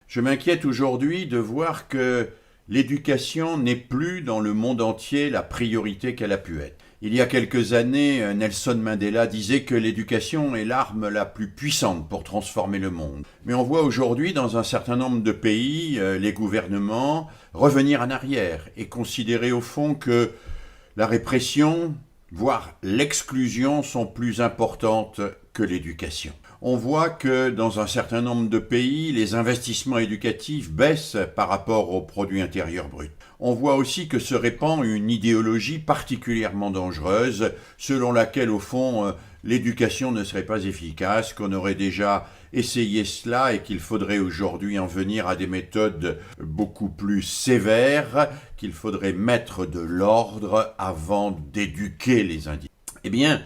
Je m'inquiète aujourd'hui de voir que l'éducation n'est plus dans le monde entier la priorité qu'elle a pu être. Il y a quelques années, Nelson Mandela disait que l'éducation est l'arme la plus puissante pour transformer le monde. Mais on voit aujourd'hui dans un certain nombre de pays les gouvernements revenir en arrière et considérer au fond que la répression, voire l'exclusion, sont plus importantes que l'éducation. On voit que dans un certain nombre de pays, les investissements éducatifs baissent par rapport au produit intérieur brut. On voit aussi que se répand une idéologie particulièrement dangereuse, selon laquelle, au fond, l'éducation ne serait pas efficace, qu'on aurait déjà essayé cela et qu'il faudrait aujourd'hui en venir à des méthodes beaucoup plus sévères, qu'il faudrait mettre de l'ordre avant d'éduquer les individus. Eh bien,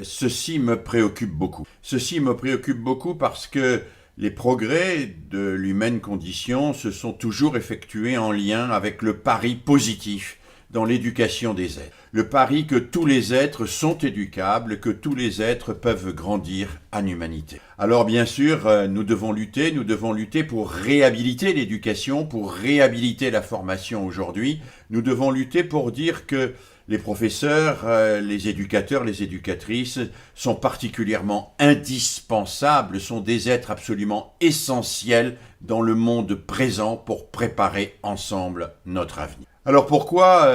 ceci me préoccupe beaucoup. Ceci me préoccupe beaucoup parce que les progrès de l'humaine condition se sont toujours effectués en lien avec le pari positif dans l'éducation des êtres. Le pari que tous les êtres sont éducables, que tous les êtres peuvent grandir en humanité. Alors bien sûr, nous devons lutter pour réhabiliter l'éducation, pour réhabiliter la formation aujourd'hui. Nous devons lutter pour dire que les professeurs, les éducateurs, les éducatrices sont particulièrement indispensables, sont des êtres absolument essentiels dans le monde présent pour préparer ensemble notre avenir. Alors pourquoi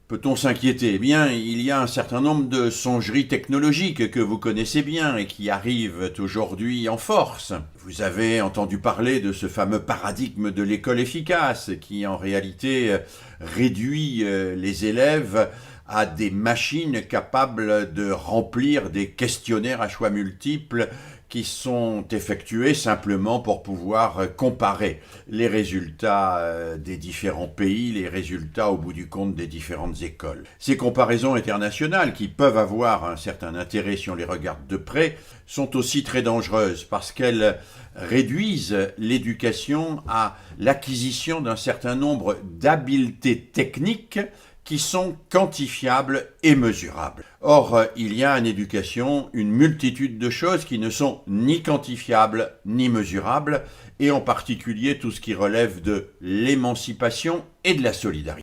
peut-on s'inquiéter ? Eh bien, il y a un certain nombre de songeries technologiques que vous connaissez bien et qui arrivent aujourd'hui en force. Vous avez entendu parler de ce fameux paradigme de l'école efficace qui en réalité réduit les élèves à des machines capables de remplir des questionnaires à choix multiples qui sont effectués simplement pour pouvoir comparer les résultats des différents pays, les résultats au bout du compte des différentes écoles. Ces comparaisons internationales, qui peuvent avoir un certain intérêt si on les regarde de près, sont aussi très dangereuses parce qu'elles réduisent l'éducation à l'acquisition d'un certain nombre d'habiletés techniques qui sont quantifiables et mesurables. Or, il y a en éducation une multitude de choses qui ne sont ni quantifiables ni mesurables, et en particulier tout ce qui relève de l'émancipation et de la solidarité.